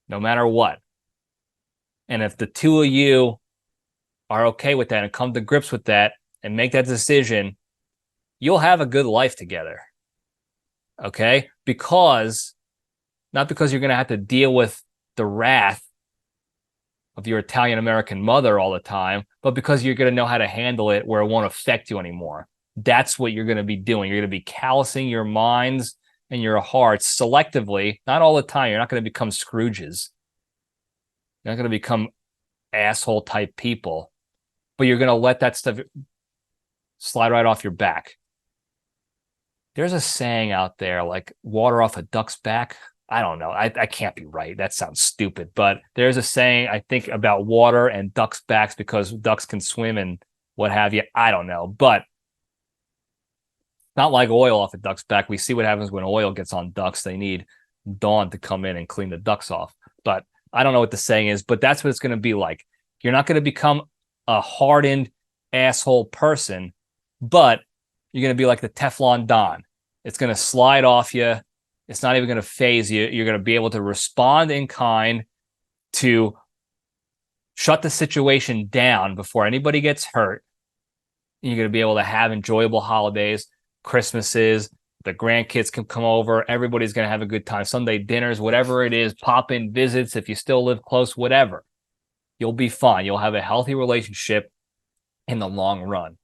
no matter what. And if the two of you are okay with that and come to grips with that and make that decision, you'll have a good life together. Okay? Not because you're going to have to deal with the wrath of your Italian American mother all the time, but because you're going to know how to handle it where it won't affect you anymore. That's what you're going to be doing. You're going to be callousing your minds and your hearts selectively, not all the time. You're not going to become Scrooges. You're not going to become asshole type people, but you're going to let that stuff slide right off your back. There's a saying out there like water off a duck's back. I don't know. I can't be right. That sounds stupid. But there's a saying, I think, about water and ducks' backs because ducks can swim and what have you. I don't know. But not like oil off a duck's back. We see what happens when oil gets on ducks. They need Dawn to come in and clean the ducks off. But I don't know what the saying is, but that's what it's going to be like. You're not going to become a hardened asshole person, but you're going to be like the Teflon Don. It's going to slide off you. It's not even going to phase you. You're going to be able to respond in kind to shut the situation down before anybody gets hurt. You're going to be able to have enjoyable holidays, Christmases, the grandkids can come over. Everybody's going to have a good time. Sunday dinners, whatever it is, pop-in visits if you still live close, whatever. You'll be fine. You'll have a healthy relationship in the long run.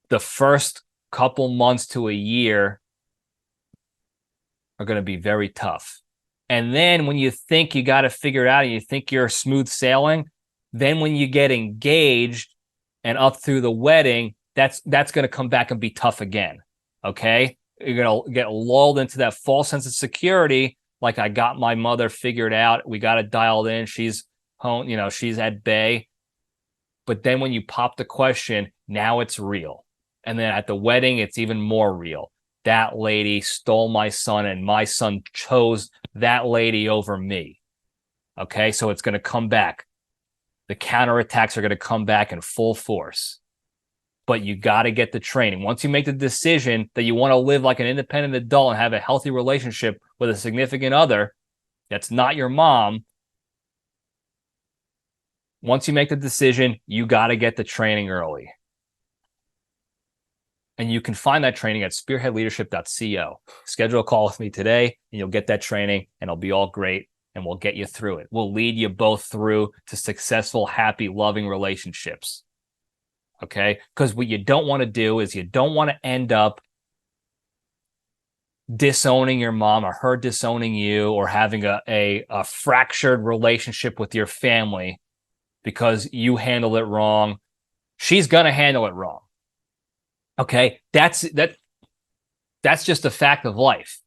The first couple months to a year are going to be very tough. And then when you think you got to figure it out and you think you're smooth sailing, then when you get engaged and up through the wedding, that's going to come back and be tough again. Okay? You're going to get lulled into that false sense of security. Like, I got my mother figured out. We got it dialed in. She's home, she's at bay. But then when you pop the question, now it's real. And then at the wedding, it's even more real. That lady stole my son and my son chose that lady over me. Okay, so it's going to come back. The counterattacks are going to come back in full force. But you got to get the training. Once you make the decision that you want to live like an independent adult and have a healthy relationship with a significant other that's not your mom, once you make the decision, you got to get the training early. And you can find that training at spearheadleadership.co. Schedule a call with me today, and you'll get that training, and it'll be all great, and we'll get you through it. We'll lead you both through to successful, happy, loving relationships. Okay? Because what you don't want to do is you don't want to end up disowning your mom or her disowning you or having a fractured relationship with your family because you handle it wrong. She's going to handle it wrong. Okay, that's just a fact of life.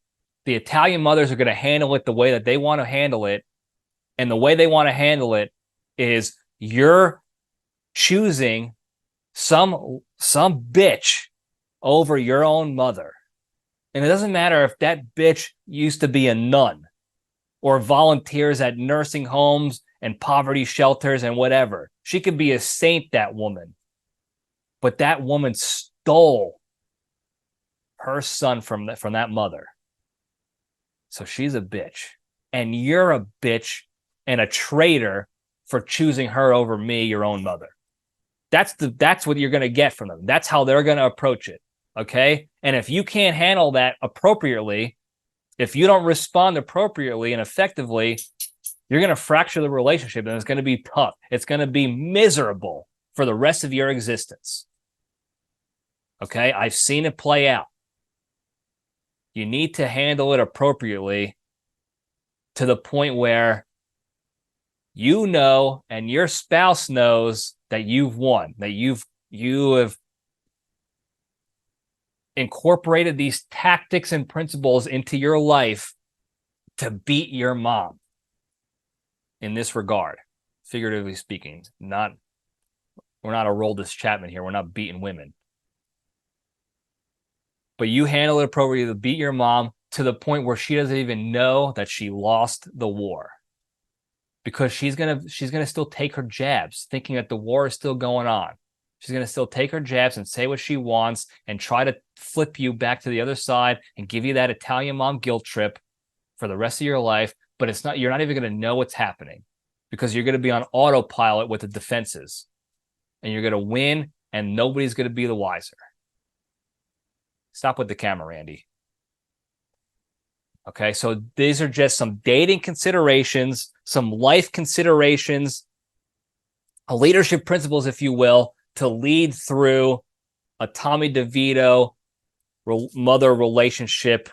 The Italian mothers are going to handle it the way that they want to handle it, and the way they want to handle it is you're choosing some bitch over your own mother. And it doesn't matter if that bitch used to be a nun or volunteers at nursing homes and poverty shelters and whatever. She could be a saint, that woman. But that woman stole her son from that mother. So she's a bitch. And you're a bitch and a traitor for choosing her over me, your own mother. That's what you're going to get from them. That's how they're going to approach it. Okay? And if you can't handle that appropriately, if you don't respond appropriately and effectively, you're going to fracture the relationship, and it's going to be tough. It's going to be miserable for the rest of your existence. Okay? I've seen it play out. You need to handle it appropriately to the point where you know, and your spouse knows that you've won, that you have incorporated these tactics and principles into your life to beat your mom in this regard, figuratively speaking. We're not a Roldis Chapman here. We're not beating women. But you handle it appropriately to beat your mom to the point where she doesn't even know that she lost the war. Because she's gonna still take her jabs, thinking that the war is still going on. She's gonna still take her jabs and say what she wants and try to flip you back to the other side and give you that Italian mom guilt trip for the rest of your life. But you're not even gonna know what's happening because you're gonna be on autopilot with the defenses, and you're gonna win, and nobody's gonna be the wiser. Stop with the camera, Randy. Okay, so these are just some dating considerations, some life considerations, leadership principles, if you will, to lead through a Tommy Devito mother relationship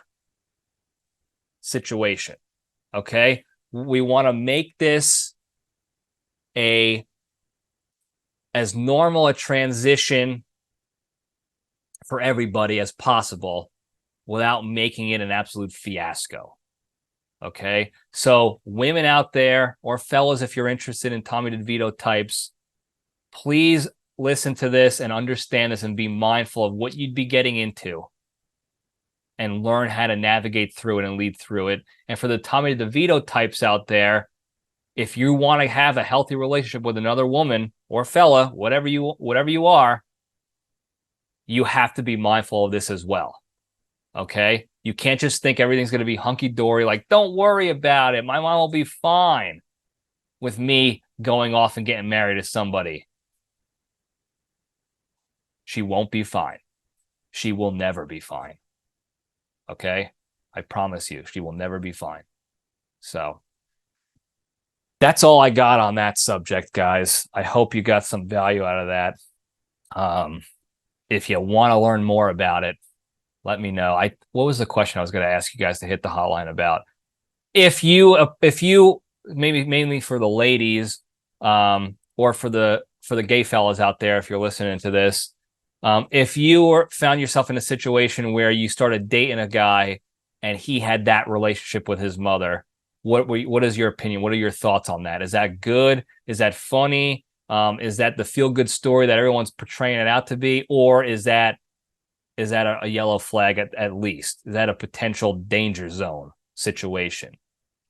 situation. Okay, we want to make this as normal a transition for everybody as possible without making it an absolute fiasco. Okay, so women out there, or fellas, if you're interested in Tommy DeVito types, please listen to this and understand this and be mindful of what you'd be getting into and learn how to navigate through it and lead through it. And for the Tommy DeVito types out there, if you want to have a healthy relationship with another woman or fella, whatever you are, you have to be mindful of this as well. Okay? You can't just think everything's going to be hunky-dory, like, don't worry about it. My mom will be fine with me going off and getting married to somebody. She won't be fine. She will never be fine. Okay? I promise you, she will never be fine. So that's all I got on that subject, guys. I hope you got some value out of that. If you want to learn more about it, let me know. What was the question I was going to ask you guys to hit the hotline about? If you maybe mainly for the ladies, or for the gay fellas out there, if you're listening to this, if you found yourself in a situation where you started dating a guy and he had that relationship with his mother, what is your opinion? What are your thoughts on that? Is that good? Is that funny? Is that the feel-good story that everyone's portraying it out to be? Or is that a yellow flag at least? Is that a potential danger zone situation?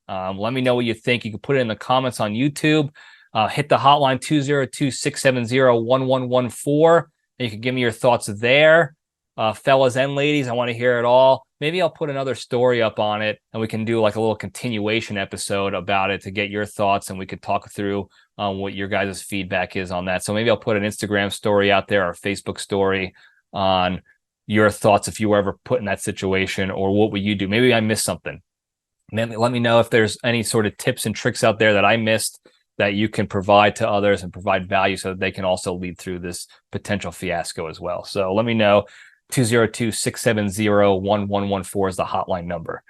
Let me know what you think. You can put it in the comments on YouTube. Hit the hotline 202-670-1114. You can give me your thoughts there. Fellas and ladies, I want to hear it all. Maybe I'll put another story up on it and we can do like a little continuation episode about it to get your thoughts, and we could talk through what your guys' feedback is on that. So maybe I'll put an Instagram story out there or a Facebook story on your thoughts if you were ever put in that situation, or what would you do? Maybe I missed something. Let me know if there's any sort of tips and tricks out there that I missed that you can provide to others and provide value so that they can also lead through this potential fiasco as well. So let me know. 202-670-1114 is the hotline number.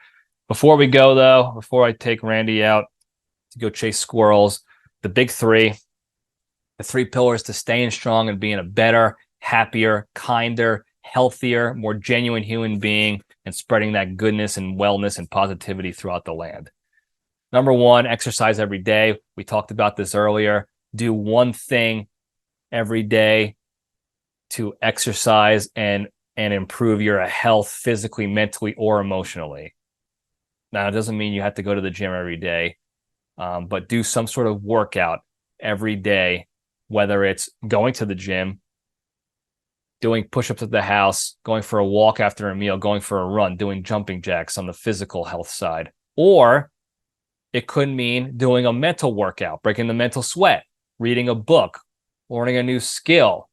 Before we go, though, before I take Randy out to go chase squirrels, the big three, the 3 pillars to staying strong and being a better, happier, kinder, healthier, more genuine human being, and spreading that goodness and wellness and positivity throughout the land. Number 1, exercise every day. We talked about this earlier. Do one thing every day to exercise and improve your health physically, mentally, or emotionally. Now, it doesn't mean you have to go to the gym every day, but do some sort of workout every day, whether it's going to the gym, doing push-ups at the house, going for a walk after a meal, going for a run, doing jumping jacks on the physical health side. Or it could mean doing a mental workout, breaking the mental sweat, reading a book, learning a new skill,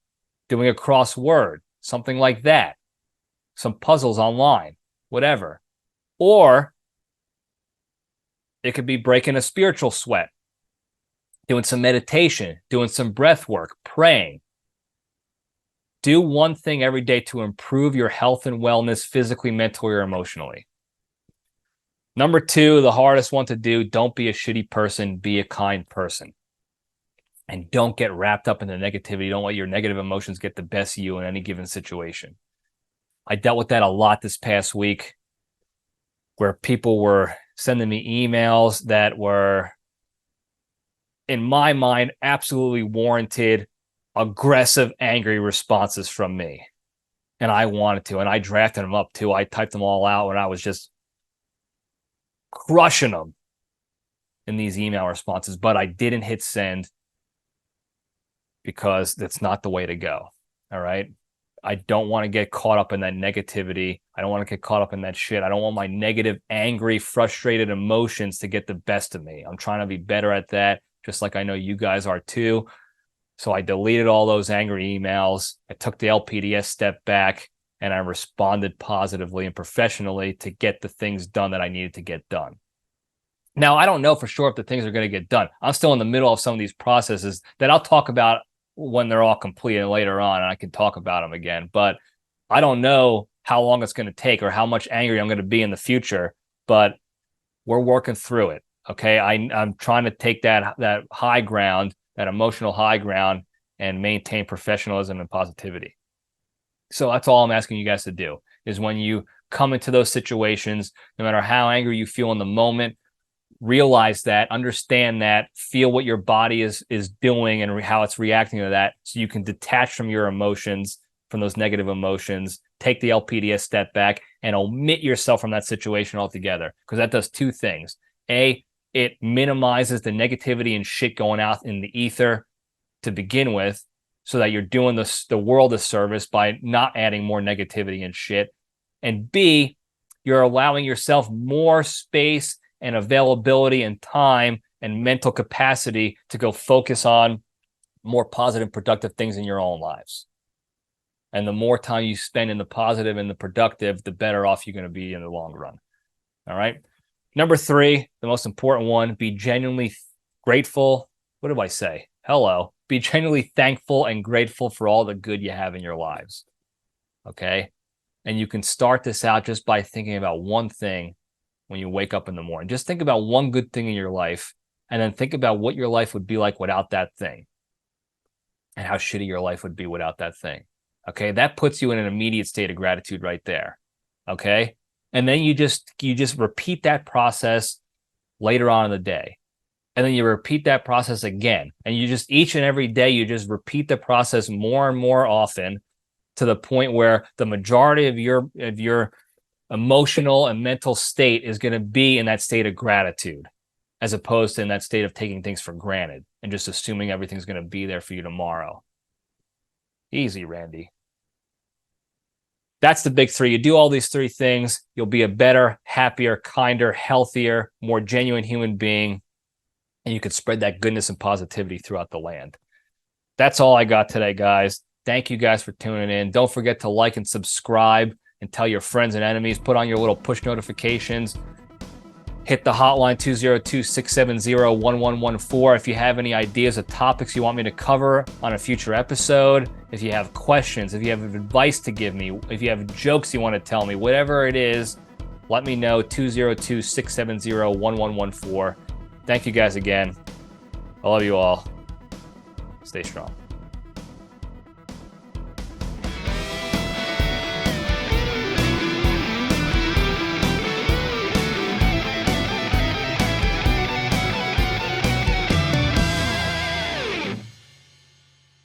doing a crossword, something like that, some puzzles online, whatever. Or it could be breaking a spiritual sweat, doing some meditation, doing some breath work, praying. Do one thing every day to improve your health and wellness physically, mentally, or emotionally. Number 2, the hardest one to do, don't be a shitty person, be a kind person. And don't get wrapped up in the negativity. Don't let your negative emotions get the best of you in any given situation. I dealt with that a lot this past week, where people were sending me emails that were, in my mind, absolutely warranted aggressive, angry responses from me. And I wanted to, and I drafted them up too. I typed them all out and I was just crushing them in these email responses, but I didn't hit send because that's not the way to go. All right. I don't want to get caught up in that negativity. I don't want to get caught up in that shit. I don't want my negative, angry, frustrated emotions to get the best of me. I'm trying to be better at that, just like I know you guys are too. So I deleted all those angry emails. I took the LPDS step back and I responded positively and professionally to get the things done that I needed to get done. Now, I don't know for sure if the things are going to get done. I'm still in the middle of some of these processes that I'll talk about when they're all complete and later on, and I can talk about them again. But I don't know how long it's going to take or how much angry I'm going to be in the future, but we're working through it. Okay. I'm trying to take that high ground, that emotional high ground, and maintain professionalism and positivity. So that's all I'm asking you guys to do, is when you come into those situations, no matter how angry you feel in the moment, realize that, understand that, feel what your body is doing and how it's reacting to that, so you can detach from your emotions, from those negative emotions, take the LPDS step back and omit yourself from that situation altogether, because that does 2 things. A, it minimizes the negativity and shit going out in the ether to begin with, so that you're doing the world a service by not adding more negativity and shit. And B, you're allowing yourself more space and availability and time and mental capacity to go focus on more positive, productive things in your own lives. And the more time you spend in the positive and the productive, the better off you're going to be in the long run. All right. Number 3, the most important one, be genuinely grateful. What do I say? Hello. Be genuinely thankful and grateful for all the good you have in your lives. Okay. And you can start this out just by thinking about one thing when you wake up in the morning. Just think about one good thing in your life, and then think about what your life would be like without that thing, and how shitty your life would be without that thing. Okay. That puts you in an immediate state of gratitude right there. Okay. And then you just repeat that process later on in the day. And then you repeat that process again. And you just, each and every day, you just repeat the process more and more often, to the point where the majority of your emotional and mental state is going to be in that state of gratitude, as opposed to in that state of taking things for granted and just assuming everything's going to be there for you tomorrow. Easy, Randy. That's the big 3. You do all these 3 things, you'll be a better, happier, kinder, healthier, more genuine human being. And you could spread that goodness and positivity throughout the land. That's all I got today, guys. Thank you guys for tuning in. Don't forget to like and subscribe and tell your friends and enemies. Put on your little push notifications. Hit the hotline 202-670-1114 if you have any ideas of topics you want me to cover on a future episode. If you have questions, if you have advice to give me, if you have jokes you want to tell me, whatever it is, let me know. 202-670-1114. Thank you guys again. I love you all. Stay strong.